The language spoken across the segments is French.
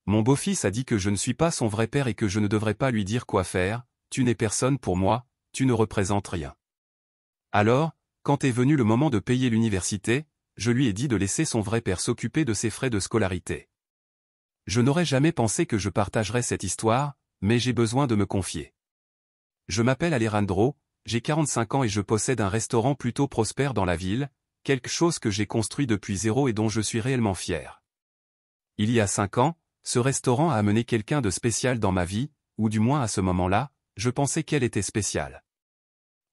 Mon beau-fils a dit que je ne suis pas son vrai père et que je ne devrais pas lui dire quoi faire, tu n'es personne pour moi, tu ne représentes rien. Alors, quand est venu le moment de payer l'université, je lui ai dit de laisser son vrai père s'occuper de ses frais de scolarité. Je n'aurais jamais pensé que je partagerais cette histoire, mais j'ai besoin de me confier. Je m'appelle Alejandro, j'ai 45 ans et je possède un restaurant plutôt prospère dans la ville, quelque chose que j'ai construit depuis zéro et dont je suis réellement fier. Il y a 5 ans, ce restaurant a amené quelqu'un de spécial dans ma vie, ou du moins à ce moment-là, je pensais qu'elle était spéciale.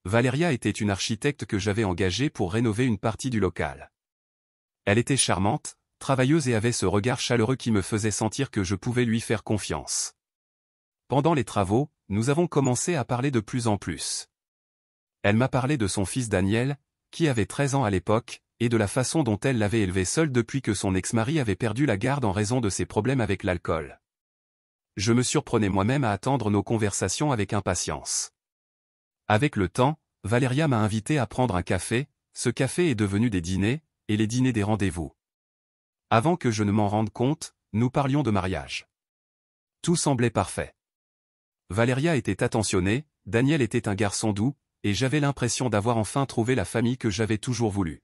Valeria était une architecte que j'avais engagée pour rénover une partie du local. Elle était charmante, travailleuse et avait ce regard chaleureux qui me faisait sentir que je pouvais lui faire confiance. Pendant les travaux, nous avons commencé à parler de plus en plus. Elle m'a parlé de son fils Daniel, qui avait 13 ans à l'époque, et de la façon dont elle l'avait élevé seul depuis que son ex-mari avait perdu la garde en raison de ses problèmes avec l'alcool. Je me surprenais moi-même à attendre nos conversations avec impatience. Avec le temps, Valeria m'a invité à prendre un café, ce café est devenu des dîners, et les dîners des rendez-vous. Avant que je ne m'en rende compte, nous parlions de mariage. Tout semblait parfait. Valeria était attentionnée, Daniel était un garçon doux, et j'avais l'impression d'avoir enfin trouvé la famille que j'avais toujours voulu.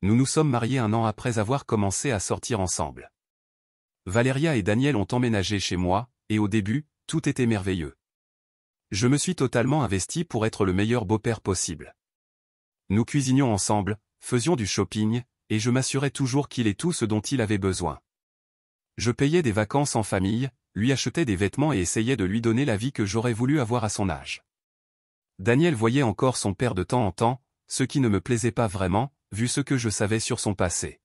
Nous nous sommes mariés 1 an après avoir commencé à sortir ensemble. Valeria et Daniel ont emménagé chez moi, et au début, tout était merveilleux. Je me suis totalement investi pour être le meilleur beau-père possible. Nous cuisinions ensemble, faisions du shopping, et je m'assurais toujours qu'il ait tout ce dont il avait besoin. Je payais des vacances en famille, lui achetais des vêtements et essayais de lui donner la vie que j'aurais voulu avoir à son âge. Daniel voyait encore son père de temps en temps, ce qui ne me plaisait pas vraiment, vu ce que je savais sur son passé.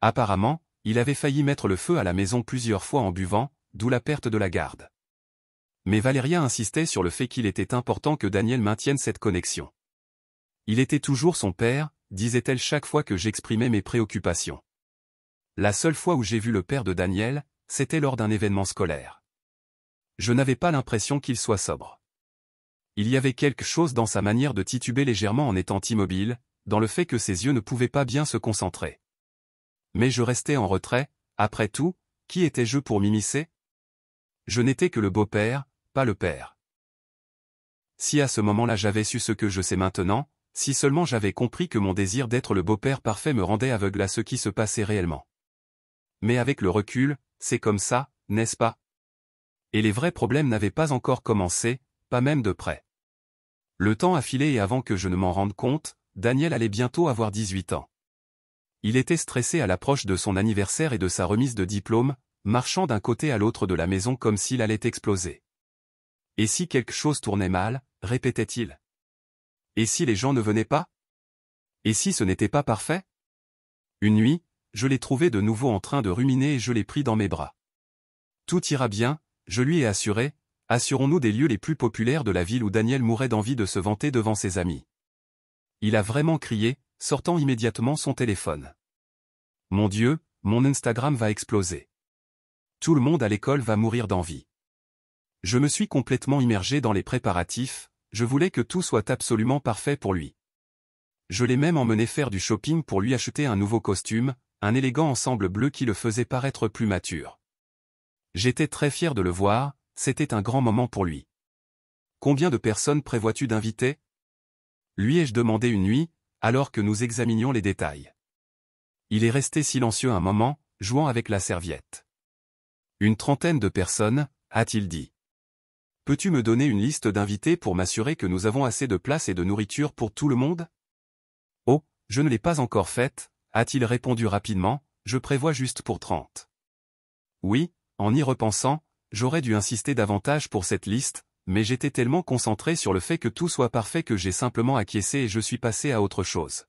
Apparemment, il avait failli mettre le feu à la maison plusieurs fois en buvant, d'où la perte de la garde. Mais Valeria insistait sur le fait qu'il était important que Daniel maintienne cette connexion. Il était toujours son père, disait-elle chaque fois que j'exprimais mes préoccupations. La seule fois où j'ai vu le père de Daniel, c'était lors d'un événement scolaire. Je n'avais pas l'impression qu'il soit sobre. Il y avait quelque chose dans sa manière de tituber légèrement en étant immobile, dans le fait que ses yeux ne pouvaient pas bien se concentrer. Mais je restais en retrait, après tout, qui étais-je pour m'immiscer? Je n'étais que le beau-père, pas le père. Si à ce moment-là j'avais su ce que je sais maintenant, si seulement j'avais compris que mon désir d'être le beau-père parfait me rendait aveugle à ce qui se passait réellement. Mais avec le recul, c'est comme ça, n'est-ce pas? Et les vrais problèmes n'avaient pas encore commencé, pas même de près. Le temps a filé et avant que je ne m'en rende compte, Daniel allait bientôt avoir 18 ans. Il était stressé à l'approche de son anniversaire et de sa remise de diplôme, marchant d'un côté à l'autre de la maison comme s'il allait exploser. Et si quelque chose tournait mal, répétait-il. Et si les gens ne venaient pas? Et si ce n'était pas parfait? Une nuit, je l'ai trouvé de nouveau en train de ruminer et je l'ai pris dans mes bras. Tout ira bien, je lui ai assuré, assurons-nous des lieux les plus populaires de la ville où Daniel mourait d'envie de se vanter devant ses amis. Il a vraiment crié, sortant immédiatement son téléphone. Mon Dieu, mon Instagram va exploser. Tout le monde à l'école va mourir d'envie. Je me suis complètement immergé dans les préparatifs, je voulais que tout soit absolument parfait pour lui. Je l'ai même emmené faire du shopping pour lui acheter un nouveau costume, un élégant ensemble bleu qui le faisait paraître plus mature. J'étais très fier de le voir, c'était un grand moment pour lui. Combien de personnes prévois-tu d'inviter? Lui ai-je demandé une nuit, alors que nous examinions les détails. Il est resté silencieux un moment, jouant avec la serviette. Une 30aine de personnes, a-t-il dit. Peux-tu me donner une liste d'invités pour m'assurer que nous avons assez de place et de nourriture pour tout le monde? Oh, je ne l'ai pas encore faite, a-t-il répondu rapidement, je prévois juste pour 30. Oui, en y repensant, j'aurais dû insister davantage pour cette liste, mais j'étais tellement concentré sur le fait que tout soit parfait que j'ai simplement acquiescé et je suis passé à autre chose.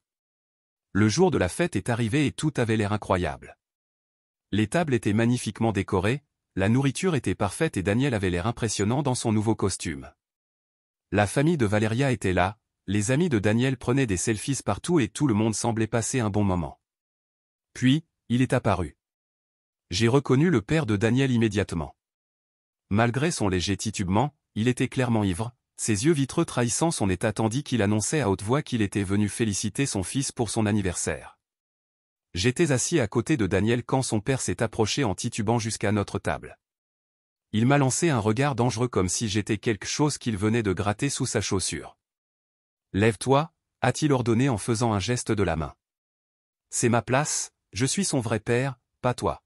Le jour de la fête est arrivé et tout avait l'air incroyable. Les tables étaient magnifiquement décorées, la nourriture était parfaite et Daniel avait l'air impressionnant dans son nouveau costume. La famille de Valeria était là, les amis de Daniel prenaient des selfies partout et tout le monde semblait passer un bon moment. Puis, il est apparu. J'ai reconnu le père de Daniel immédiatement. Malgré son léger titubement, il était clairement ivre, ses yeux vitreux trahissant son état tandis qu'il annonçait à haute voix qu'il était venu féliciter son fils pour son anniversaire. J'étais assis à côté de Daniel quand son père s'est approché en titubant jusqu'à notre table. Il m'a lancé un regard dangereux comme si j'étais quelque chose qu'il venait de gratter sous sa chaussure. « Lève-toi » a-t-il ordonné en faisant un geste de la main. « C'est ma place, je suis son vrai père, pas toi. »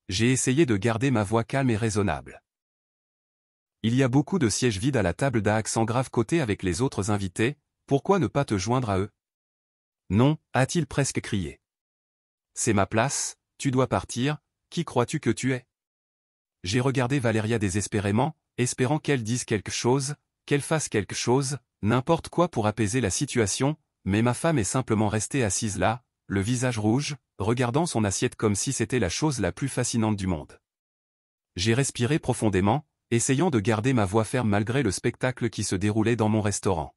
J'ai essayé de garder ma voix calme et raisonnable. Il y a beaucoup de sièges vides à la table d'à accent grave côté avec les autres invités, pourquoi ne pas te joindre à eux? Non, a-t-il presque crié. C'est ma place, tu dois partir, qui crois-tu que tu es? J'ai regardé Valéria désespérément, espérant qu'elle dise quelque chose, qu'elle fasse quelque chose, n'importe quoi pour apaiser la situation, mais ma femme est simplement restée assise là, le visage rouge, regardant son assiette comme si c'était la chose la plus fascinante du monde. J'ai respiré profondément, essayant de garder ma voix ferme malgré le spectacle qui se déroulait dans mon restaurant.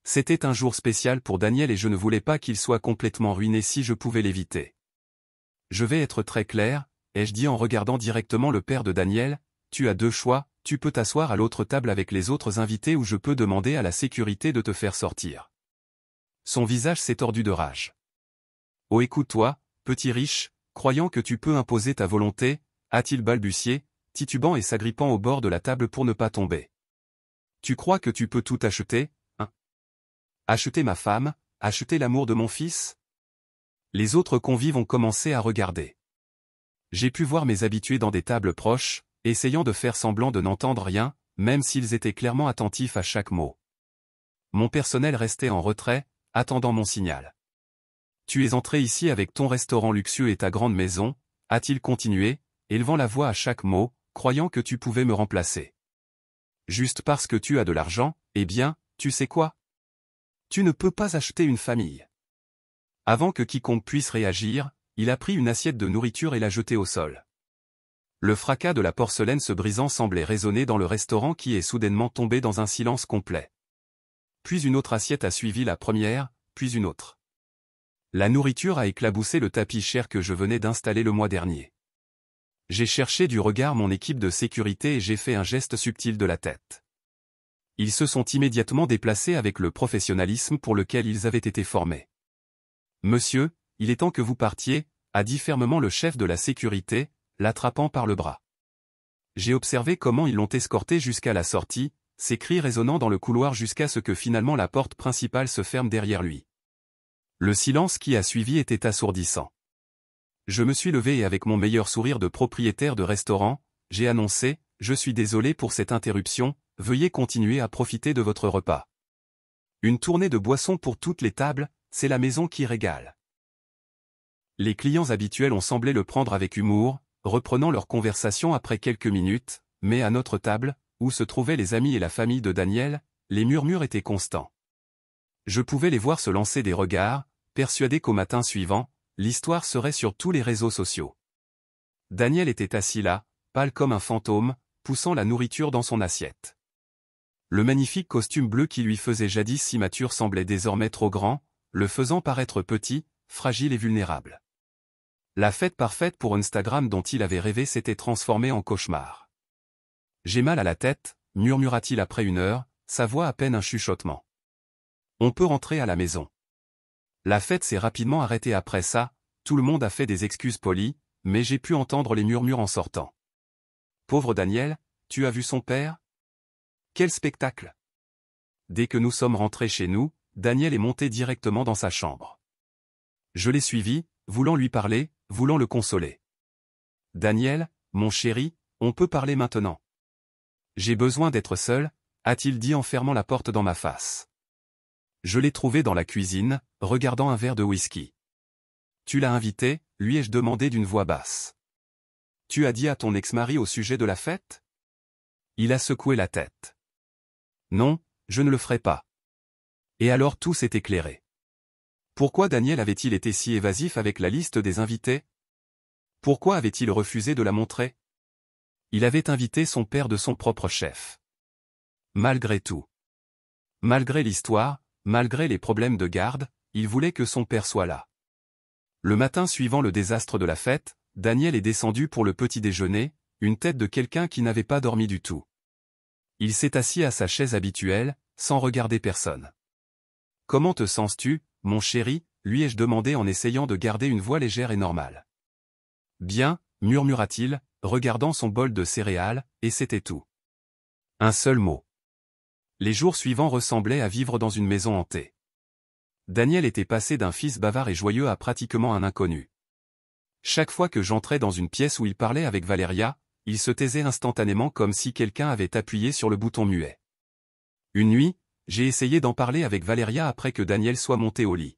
C'était un jour spécial pour Daniel et je ne voulais pas qu'il soit complètement ruiné si je pouvais l'éviter. Je vais être très clair, ai-je dit en regardant directement le père de Daniel, tu as deux choix, tu peux t'asseoir à l'autre table avec les autres invités ou je peux demander à la sécurité de te faire sortir. Son visage s'est tordu de rage. Oh écoute-toi, petit riche, croyant que tu peux imposer ta volonté, a-t-il balbutié, titubant et s'agrippant au bord de la table pour ne pas tomber. Tu crois que tu peux tout acheter, hein? Acheter ma femme, acheter l'amour de mon fils? Les autres convives ont commencé à regarder. J'ai pu voir mes habitués dans des tables proches, essayant de faire semblant de n'entendre rien, même s'ils étaient clairement attentifs à chaque mot. Mon personnel restait en retrait, attendant mon signal. Tu es entré ici avec ton restaurant luxueux et ta grande maison, a-t-il continué, élevant la voix à chaque mot, croyant que tu pouvais me remplacer. Juste parce que tu as de l'argent, eh bien, tu sais quoi? Tu ne peux pas acheter une famille. Avant que quiconque puisse réagir, il a pris une assiette de nourriture et l'a jetée au sol. Le fracas de la porcelaine se brisant semblait résonner dans le restaurant qui est soudainement tombé dans un silence complet. Puis une autre assiette a suivi la première, puis une autre. La nourriture a éclaboussé le tapis cher que je venais d'installer le mois dernier. J'ai cherché du regard mon équipe de sécurité et j'ai fait un geste subtil de la tête. Ils se sont immédiatement déplacés avec le professionnalisme pour lequel ils avaient été formés. « Monsieur, il est temps que vous partiez », a dit fermement le chef de la sécurité, l'attrapant par le bras. J'ai observé comment ils l'ont escorté jusqu'à la sortie, ses cris résonnant dans le couloir jusqu'à ce que finalement la porte principale se ferme derrière lui. Le silence qui a suivi était assourdissant. Je me suis levé et avec mon meilleur sourire de propriétaire de restaurant, j'ai annoncé, « Je suis désolé pour cette interruption, veuillez continuer à profiter de votre repas. » Une tournée de boissons pour toutes les tables, c'est la maison qui régale. Les clients habituels ont semblé le prendre avec humour, reprenant leur conversation après quelques minutes, mais à notre table, où se trouvaient les amis et la famille de Daniel, les murmures étaient constants. Je pouvais les voir se lancer des regards, persuadés qu'au matin suivant, l'histoire serait sur tous les réseaux sociaux. Daniel était assis là, pâle comme un fantôme, poussant la nourriture dans son assiette. Le magnifique costume bleu qui lui faisait jadis si mature semblait désormais trop grand, le faisant paraître petit, fragile et vulnérable. La fête parfaite pour Instagram dont il avait rêvé s'était transformée en cauchemar. « J'ai mal à la tête », murmura-t-il après une heure, sa voix à peine un chuchotement. « On peut rentrer à la maison. » La fête s'est rapidement arrêtée après ça, tout le monde a fait des excuses polies, mais j'ai pu entendre les murmures en sortant. « Pauvre Daniel, tu as vu son père? Quel spectacle !» Dès que nous sommes rentrés chez nous, Daniel est monté directement dans sa chambre. Je l'ai suivi, voulant lui parler, voulant le consoler. « Daniel, mon chéri, on peut parler maintenant. J'ai besoin d'être seul, » a-t-il dit en fermant la porte dans ma face. Je l'ai trouvé dans la cuisine, regardant un verre de whisky. « Tu l'as invité ?» lui ai-je demandé d'une voix basse. « Tu as dit à ton ex-mari au sujet de la fête ?» Il a secoué la tête. « Non, je ne le ferai pas. » Et alors tout s'est éclairé. Pourquoi Daniel avait-il été si évasif avec la liste des invités? Pourquoi avait-il refusé de la montrer? Il avait invité son père de son propre chef. Malgré tout. Malgré l'histoire, malgré les problèmes de garde, il voulait que son père soit là. Le matin suivant le désastre de la fête, Daniel est descendu pour le petit déjeuner, une tête de quelqu'un qui n'avait pas dormi du tout. Il s'est assis à sa chaise habituelle, sans regarder personne. « Comment te sens-tu, mon chéri ?» lui ai-je demandé en essayant de garder une voix légère et normale. Bien, murmura-t-il, regardant son bol de céréales, et c'était tout. Un seul mot. Les jours suivants ressemblaient à vivre dans une maison hantée. Daniel était passé d'un fils bavard et joyeux à pratiquement un inconnu. Chaque fois que j'entrais dans une pièce où il parlait avec Valeria, il se taisait instantanément comme si quelqu'un avait appuyé sur le bouton muet. Une nuit, j'ai essayé d'en parler avec Valeria après que Daniel soit monté au lit.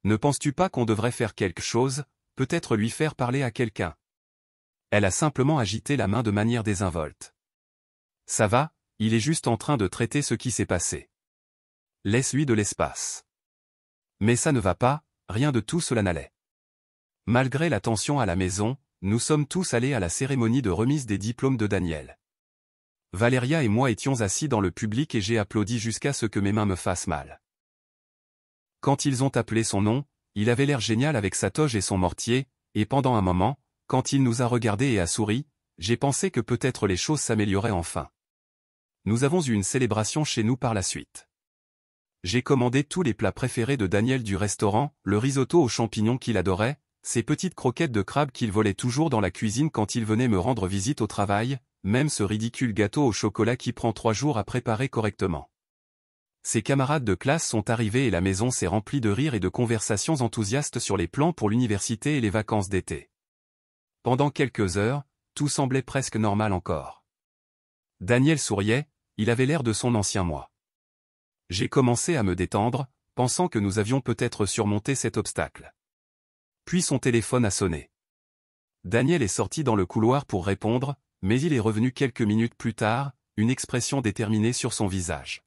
Ne penses-tu pas qu'on devrait faire quelque chose, peut-être lui faire parler à quelqu'un? Elle a simplement agité la main de manière désinvolte. Ça va, il est juste en train de traiter ce qui s'est passé. Laisse-lui de l'espace. Mais ça ne va pas, rien de tout cela n'allait. Malgré la tension à la maison, nous sommes tous allés à la cérémonie de remise des diplômes de Daniel. Valeria et moi étions assis dans le public et j'ai applaudi jusqu'à ce que mes mains me fassent mal. Quand ils ont appelé son nom, il avait l'air génial avec sa toge et son mortier, et pendant un moment, quand il nous a regardés et a souri, j'ai pensé que peut-être les choses s'amélioraient enfin. Nous avons eu une célébration chez nous par la suite. J'ai commandé tous les plats préférés de Daniel du restaurant, le risotto aux champignons qu'il adorait, ces petites croquettes de crabe qu'il volait toujours dans la cuisine quand il venait me rendre visite au travail, même ce ridicule gâteau au chocolat qui prend 3 jours à préparer correctement. Ses camarades de classe sont arrivés et la maison s'est remplie de rires et de conversations enthousiastes sur les plans pour l'université et les vacances d'été. Pendant quelques heures, tout semblait presque normal encore. Daniel souriait, il avait l'air de son ancien moi. J'ai commencé à me détendre, pensant que nous avions peut-être surmonté cet obstacle. Puis son téléphone a sonné. Daniel est sorti dans le couloir pour répondre, mais il est revenu quelques minutes plus tard, une expression déterminée sur son visage.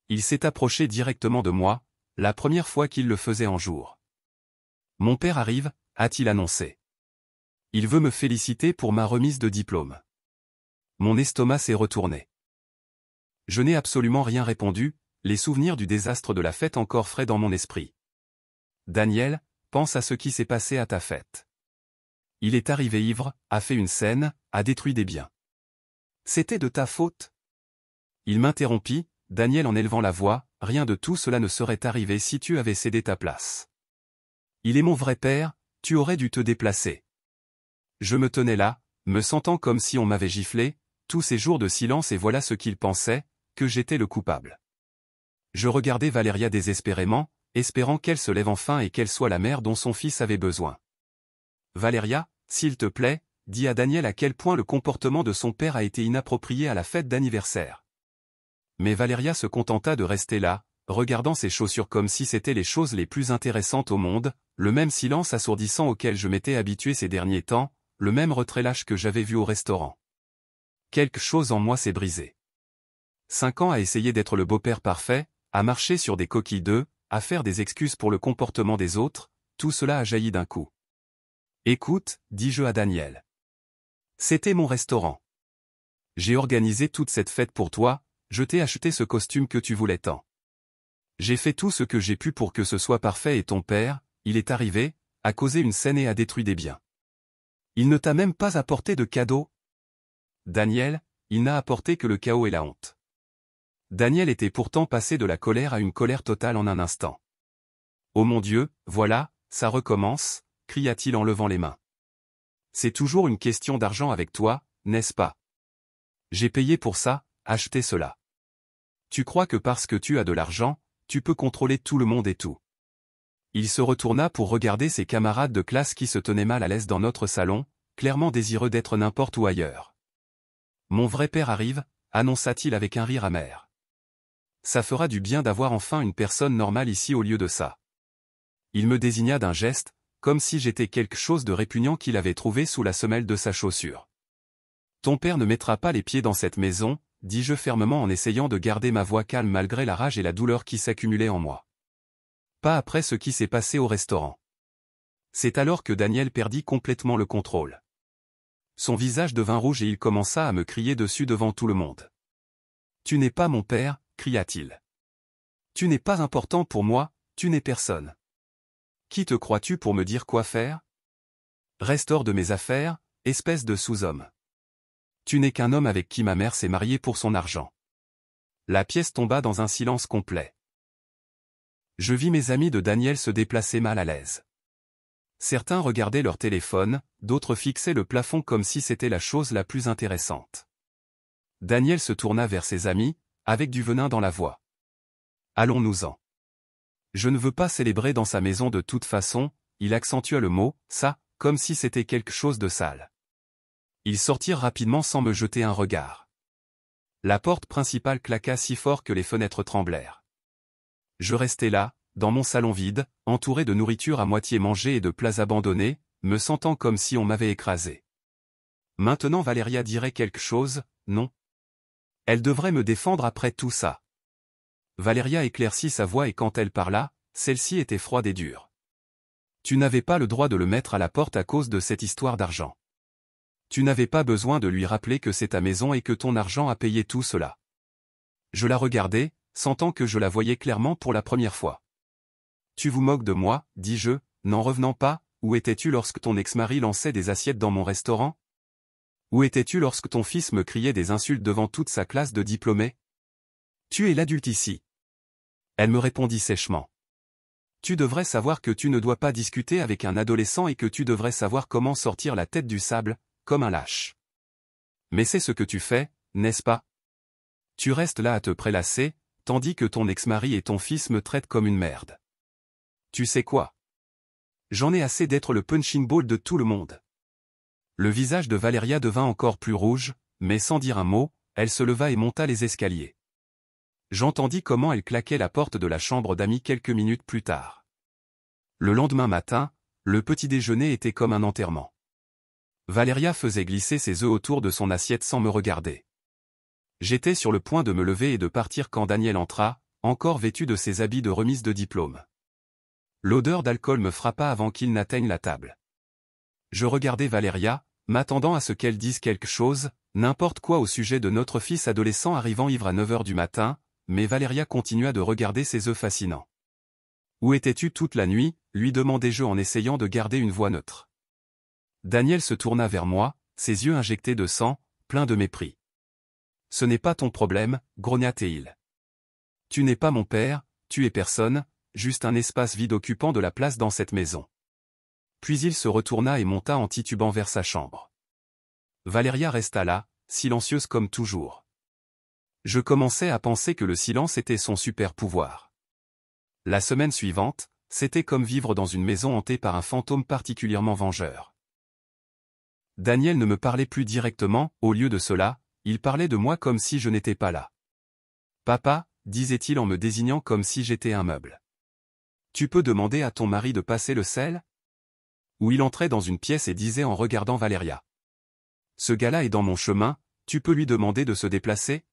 Il s'est approché directement de moi, la première fois qu'il le faisait en jour. « Mon père arrive », a-t-il annoncé. « Il veut me féliciter pour ma remise de diplôme. » Mon estomac s'est retourné. Je n'ai absolument rien répondu, les souvenirs du désastre de la fête encore frais dans mon esprit. « Daniel, pense à ce qui s'est passé à ta fête. Il est arrivé ivre, a fait une scène, a détruit des biens. C'était de ta faute. » Il m'interrompit, Daniel en élevant la voix, « Rien de tout cela ne serait arrivé si tu avais cédé ta place. Il est mon vrai père, tu aurais dû te déplacer. » Je me tenais là, me sentant comme si on m'avait giflé, tous ces jours de silence et voilà ce qu'il pensait, que j'étais le coupable. Je regardais Valeria désespérément, espérant qu'elle se lève enfin et qu'elle soit la mère dont son fils avait besoin. « Valeria, s'il te plaît, dis à Daniel à quel point le comportement de son père a été inapproprié à la fête d'anniversaire. » Mais Valeria se contenta de rester là, regardant ses chaussures comme si c'étaient les choses les plus intéressantes au monde, le même silence assourdissant auquel je m'étais habitué ces derniers temps, le même retrait lâche que j'avais vu au restaurant. Quelque chose en moi s'est brisé. 5 ans à essayer d'être le beau-père parfait, à marcher sur des coquilles d'œufs, à faire des excuses pour le comportement des autres, tout cela a jailli d'un coup. « Écoute, dis-je à Daniel. C'était mon restaurant. J'ai organisé toute cette fête pour toi, je t'ai acheté ce costume que tu voulais tant. J'ai fait tout ce que j'ai pu pour que ce soit parfait et ton père, il est arrivé, a causé une scène et a détruit des biens. Il ne t'a même pas apporté de cadeau. Daniel, il n'a apporté que le chaos et la honte. » Daniel était pourtant passé de la colère à une colère totale en un instant. « Oh mon Dieu, voilà, ça recommence », cria-t-il en levant les mains. « C'est toujours une question d'argent avec toi, n'est-ce pas? J'ai payé pour ça, acheté cela. Tu crois que parce que tu as de l'argent, tu peux contrôler tout le monde et tout. » Il se retourna pour regarder ses camarades de classe qui se tenaient mal à l'aise dans notre salon, clairement désireux d'être n'importe où ailleurs. « Mon vrai père arrive », annonça-t-il avec un rire amer. « Ça fera du bien d'avoir enfin une personne normale ici au lieu de ça. » Il me désigna d'un geste, comme si j'étais quelque chose de répugnant qu'il avait trouvé sous la semelle de sa chaussure. « Ton père ne mettra pas les pieds dans cette maison, » dis-je fermement en essayant de garder ma voix calme malgré la rage et la douleur qui s'accumulaient en moi. Pas après ce qui s'est passé au restaurant. C'est alors que Daniel perdit complètement le contrôle. Son visage devint rouge et il commença à me crier dessus devant tout le monde. « Tu n'es pas mon père », cria-t-il. « Tu n'es pas important pour moi, tu n'es personne. Qui te crois-tu pour me dire quoi faire? Reste hors de mes affaires, espèce de sous-homme. Tu n'es qu'un homme avec qui ma mère s'est mariée pour son argent. » La pièce tomba dans un silence complet. Je vis mes amis de Daniel se déplacer mal à l'aise. Certains regardaient leur téléphone, d'autres fixaient le plafond comme si c'était la chose la plus intéressante. Daniel se tourna vers ses amis, avec du venin dans la voix. Allons-nous-en. Je ne veux pas célébrer dans sa maison de toute façon, il accentua le mot, ça, comme si c'était quelque chose de sale. Ils sortirent rapidement sans me jeter un regard. La porte principale claqua si fort que les fenêtres tremblèrent. Je restai là, dans mon salon vide, entouré de nourriture à moitié mangée et de plats abandonnés, me sentant comme si on m'avait écrasé. Maintenant Valéria dirait quelque chose, non? Elle devrait me défendre après tout ça. Valéria éclaircit sa voix et quand elle parla, celle-ci était froide et dure. Tu n'avais pas le droit de le mettre à la porte à cause de cette histoire d'argent. Tu n'avais pas besoin de lui rappeler que c'est ta maison et que ton argent a payé tout cela. Je la regardais, sentant que je la voyais clairement pour la première fois. Tu vous moques de moi, dis-je, n'en revenant pas, où étais-tu lorsque ton ex-mari lançait des assiettes dans mon restaurant? Où étais-tu lorsque ton fils me criait des insultes devant toute sa classe de diplômés? Tu es l'adulte ici. Elle me répondit sèchement. Tu devrais savoir que tu ne dois pas discuter avec un adolescent et que tu devrais savoir comment sortir la tête du sable, comme un lâche. Mais c'est ce que tu fais, n'est-ce pas? Tu restes là à te prélasser, tandis que ton ex-mari et ton fils me traitent comme une merde. Tu sais quoi? J'en ai assez d'être le punching ball de tout le monde. Le visage de Valéria devint encore plus rouge, mais sans dire un mot, elle se leva et monta les escaliers. J'entendis comment elle claquait la porte de la chambre d'amis quelques minutes plus tard. Le lendemain matin, le petit déjeuner était comme un enterrement. Valéria faisait glisser ses œufs autour de son assiette sans me regarder. J'étais sur le point de me lever et de partir quand Daniel entra, encore vêtu de ses habits de remise de diplôme. L'odeur d'alcool me frappa avant qu'il n'atteigne la table. Je regardais Valéria, m'attendant à ce qu'elle dise quelque chose, n'importe quoi au sujet de notre fils adolescent arrivant ivre à 9 heures du matin, mais Valéria continua de regarder ses œufs fascinants. « Où étais-tu toute la nuit » lui demandai-je en essayant de garder une voix neutre. Daniel se tourna vers moi, ses yeux injectés de sang, pleins de mépris. « Ce n'est pas ton problème, grogna-t-il. Tu n'es pas mon père, tu es personne, juste un espace vide occupant de la place dans cette maison. » Puis il se retourna et monta en titubant vers sa chambre. Valéria resta là, silencieuse comme toujours. Je commençais à penser que le silence était son super pouvoir. La semaine suivante, c'était comme vivre dans une maison hantée par un fantôme particulièrement vengeur. Daniel ne me parlait plus directement, au lieu de cela, il parlait de moi comme si je n'étais pas là. « Papa » disait-il en me désignant comme si j'étais un meuble. « Tu peux demander à ton mari de passer le sel ?» Ou il entrait dans une pièce et disait en regardant Valéria. « Ce gars-là est dans mon chemin, tu peux lui demander de se déplacer ?»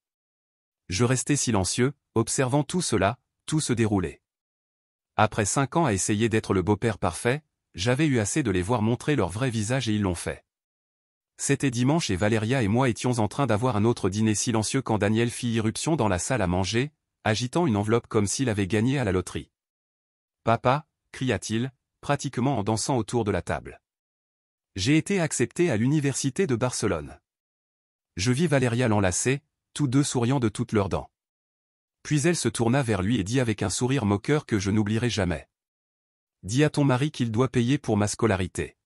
Je restais silencieux, observant tout cela, tout se dérouler. Après 5 ans à essayer d'être le beau-père parfait, j'avais eu assez de les voir montrer leur vrai visage et ils l'ont fait. C'était dimanche et Valéria et moi étions en train d'avoir un autre dîner silencieux quand Daniel fit irruption dans la salle à manger, agitant une enveloppe comme s'il avait gagné à la loterie. « Papa » cria-t-il, pratiquement en dansant autour de la table. « J'ai été accepté à l'université de Barcelone. » Je vis Valéria l'enlacer, tous deux souriant de toutes leurs dents. Puis elle se tourna vers lui et dit avec un sourire moqueur que je n'oublierai jamais. « Dis à ton mari qu'il doit payer pour ma scolarité. »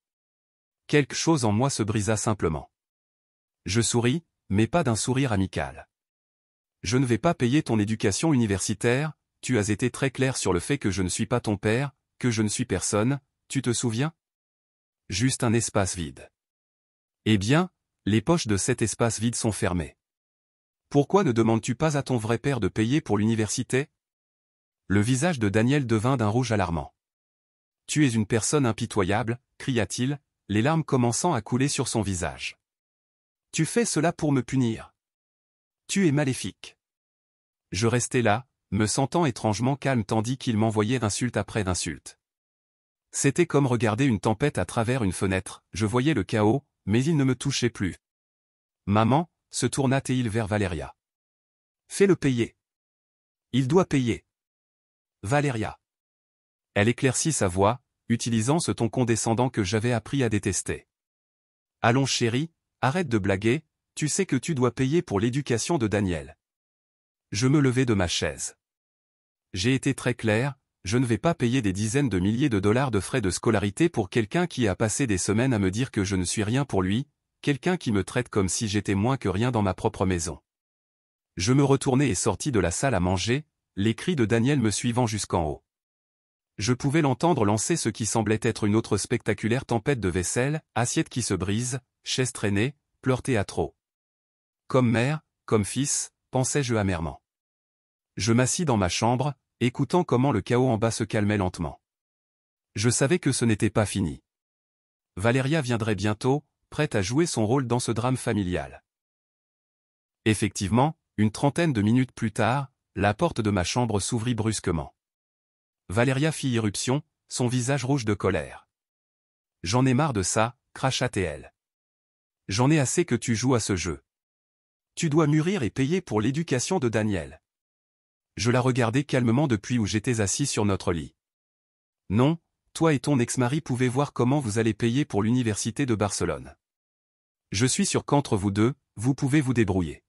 Quelque chose en moi se brisa simplement. Je souris, mais pas d'un sourire amical. « Je ne vais pas payer ton éducation universitaire, tu as été très clair sur le fait que je ne suis pas ton père, que je ne suis personne, tu te souviens? Juste un espace vide. Eh bien, les poches de cet espace vide sont fermées. Pourquoi ne demandes-tu pas à ton vrai père de payer pour l'université? » Le visage de Daniel devint d'un rouge alarmant. « Tu es une personne impitoyable, » cria-t-il, les larmes commençant à couler sur son visage. « Tu fais cela pour me punir. Tu es maléfique. » Je restais là, me sentant étrangement calme tandis qu'il m'envoyait insulte après insulte. C'était comme regarder une tempête à travers une fenêtre, je voyais le chaos, mais il ne me touchait plus. « Maman » se tourna-t-il vers Valéria. « Fais-le payer. Il doit payer. » Valéria. Elle éclaircit sa voix, utilisant ce ton condescendant que j'avais appris à détester. « Allons chérie, arrête de blaguer, tu sais que tu dois payer pour l'éducation de Daniel. » Je me levai de ma chaise. J'ai été très clair, je ne vais pas payer des dizaines de milliers de dollars de frais de scolarité pour quelqu'un qui a passé des semaines à me dire que je ne suis rien pour lui, quelqu'un qui me traite comme si j'étais moins que rien dans ma propre maison. Je me retournai et sortis de la salle à manger, les cris de Daniel me suivant jusqu'en haut. Je pouvais l'entendre lancer ce qui semblait être une autre spectaculaire tempête de vaisselle, assiettes qui se brisent, chaises traînées, pleurs théâtraux. Comme mère, comme fils, pensais-je amèrement. Je m'assis dans ma chambre, écoutant comment le chaos en bas se calmait lentement. Je savais que ce n'était pas fini. Valéria viendrait bientôt, prête à jouer son rôle dans ce drame familial. Effectivement, une trentaine de minutes plus tard, la porte de ma chambre s'ouvrit brusquement. Valéria fit irruption, son visage rouge de colère. « J'en ai marre de ça, cracha-t-elle. J'en ai assez que tu joues à ce jeu. Tu dois mûrir et payer pour l'éducation de Daniel. » Je la regardais calmement depuis où j'étais assis sur notre lit. « Non, toi et ton ex-mari pouvez voir comment vous allez payer pour l'université de Barcelone. Je suis sûr qu'entre vous deux, vous pouvez vous débrouiller. »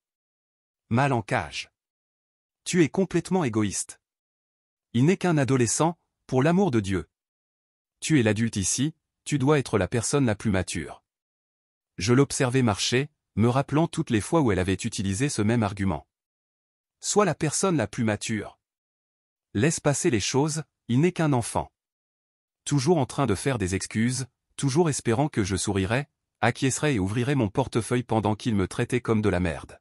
Mal en cage. Tu es complètement égoïste. Il n'est qu'un adolescent, pour l'amour de Dieu. Tu es l'adulte ici, tu dois être la personne la plus mature. Je l'observais marcher, me rappelant toutes les fois où elle avait utilisé ce même argument. Sois la personne la plus mature. Laisse passer les choses, il n'est qu'un enfant. Toujours en train de faire des excuses, toujours espérant que je sourirais, acquiescerais et ouvrirais mon portefeuille pendant qu'il me traitait comme de la merde.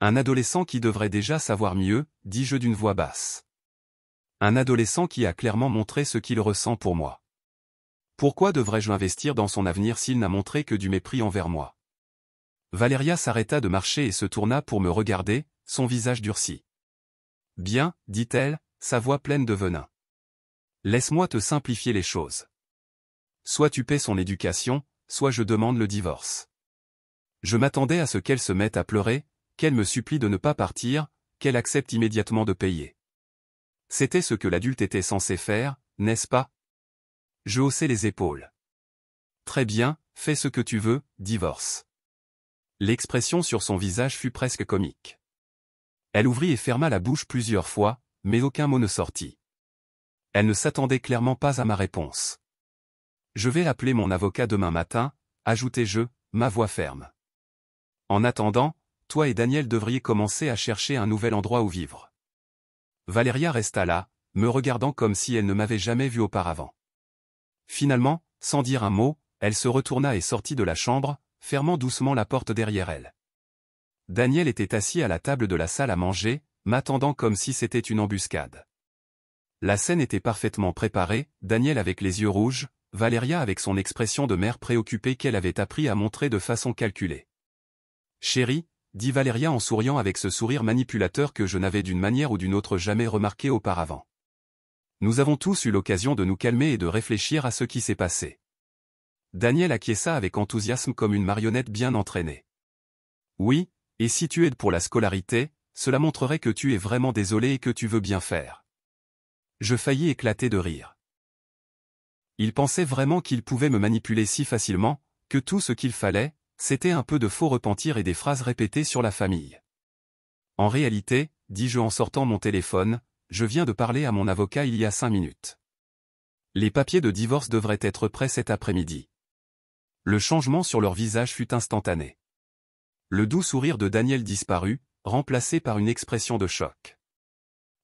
Un adolescent qui devrait déjà savoir mieux, dis-je d'une voix basse. Un adolescent qui a clairement montré ce qu'il ressent pour moi. Pourquoi devrais-je investir dans son avenir s'il n'a montré que du mépris envers moi? Valéria s'arrêta de marcher et se tourna pour me regarder, son visage durci. Bien, dit-elle, sa voix pleine de venin. Laisse-moi te simplifier les choses. Soit tu paies son éducation, soit je demande le divorce. Je m'attendais à ce qu'elle se mette à pleurer, qu'elle me supplie de ne pas partir, qu'elle accepte immédiatement de payer. C'était ce que l'adulte était censé faire, n'est-ce pas? Je haussai les épaules. Très bien, fais ce que tu veux, divorce. L'expression sur son visage fut presque comique. Elle ouvrit et ferma la bouche plusieurs fois, mais aucun mot ne sortit. Elle ne s'attendait clairement pas à ma réponse. Je vais appeler mon avocat demain matin, ajoutai-je, ma voix ferme. En attendant, toi et Daniel devriez commencer à chercher un nouvel endroit où vivre. Valéria resta là, me regardant comme si elle ne m'avait jamais vu auparavant. Finalement, sans dire un mot, elle se retourna et sortit de la chambre, fermant doucement la porte derrière elle. Daniel était assis à la table de la salle à manger, m'attendant comme si c'était une embuscade. La scène était parfaitement préparée, Daniel avec les yeux rouges, Valéria avec son expression de mère préoccupée qu'elle avait appris à montrer de façon calculée. « Chérie », dit Valéria en souriant avec ce sourire manipulateur que je n'avais d'une manière ou d'une autre jamais remarqué auparavant. Nous avons tous eu l'occasion de nous calmer et de réfléchir à ce qui s'est passé. Daniel acquiesça avec enthousiasme comme une marionnette bien entraînée. Oui, et si tu aides pour la scolarité, cela montrerait que tu es vraiment désolé et que tu veux bien faire. Je faillis éclater de rire. Il pensait vraiment qu'il pouvait me manipuler si facilement, que tout ce qu'il fallait, c'était un peu de faux repentir et des phrases répétées sur la famille. En réalité, dis-je en sortant mon téléphone, je viens de parler à mon avocat il y a 5 minutes. Les papiers de divorce devraient être prêts cet après-midi. Le changement sur leur visage fut instantané. Le doux sourire de Daniel disparut, remplacé par une expression de choc.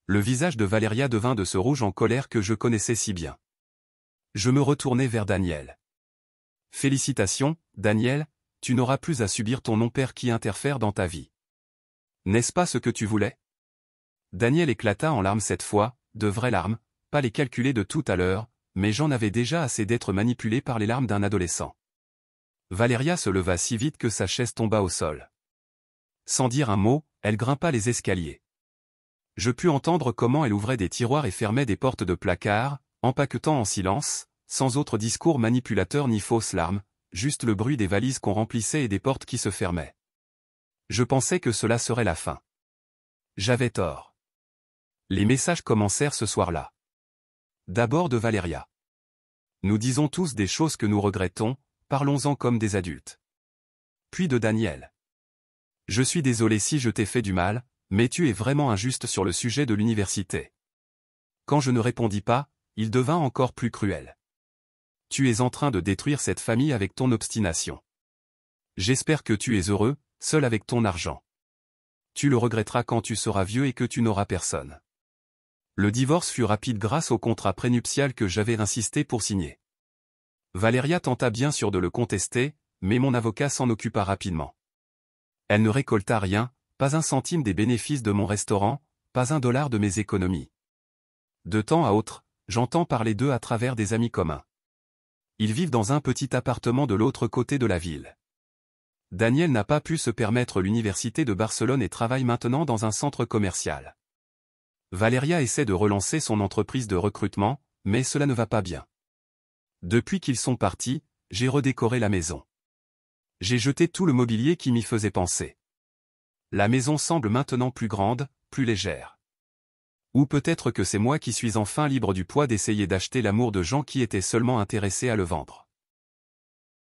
Le visage de Valéria devint de ce rouge en colère que je connaissais si bien. Je me retournai vers Daniel. « Félicitations, Daniel, tu n'auras plus à subir ton non-père qui interfère dans ta vie. N'est-ce pas ce que tu voulais ?» Daniel éclata en larmes cette fois, de vraies larmes, pas les calculées de tout à l'heure, mais j'en avais déjà assez d'être manipulé par les larmes d'un adolescent. Valéria se leva si vite que sa chaise tomba au sol. Sans dire un mot, elle grimpa les escaliers. Je pus entendre comment elle ouvrait des tiroirs et fermait des portes de placard, empaquetant en silence, sans autre discours manipulateur ni fausses larmes, juste le bruit des valises qu'on remplissait et des portes qui se fermaient. Je pensais que cela serait la fin. J'avais tort. Les messages commencèrent ce soir-là. D'abord de Valéria. Nous disons tous des choses que nous regrettons, parlons-en comme des adultes. Puis de Daniel. Je suis désolé si je t'ai fait du mal, mais tu es vraiment injuste sur le sujet de l'université. Quand je ne répondis pas, il devint encore plus cruel. Tu es en train de détruire cette famille avec ton obstination. J'espère que tu es heureux, seul avec ton argent. Tu le regretteras quand tu seras vieux et que tu n'auras personne. Le divorce fut rapide grâce au contrat prénuptial que j'avais insisté pour signer. Valéria tenta bien sûr de le contester, mais mon avocat s'en occupa rapidement. Elle ne récolta rien, pas un centime des bénéfices de mon restaurant, pas $1 de mes économies. De temps à autre, j'entends parler d'eux à travers des amis communs. Ils vivent dans un petit appartement de l'autre côté de la ville. Daniel n'a pas pu se permettre l'université de Barcelone et travaille maintenant dans un centre commercial. Valéria essaie de relancer son entreprise de recrutement, mais cela ne va pas bien. Depuis qu'ils sont partis, j'ai redécoré la maison. J'ai jeté tout le mobilier qui m'y faisait penser. La maison semble maintenant plus grande, plus légère. Ou peut-être que c'est moi qui suis enfin libre du poids d'essayer d'acheter l'amour de gens qui étaient seulement intéressés à le vendre.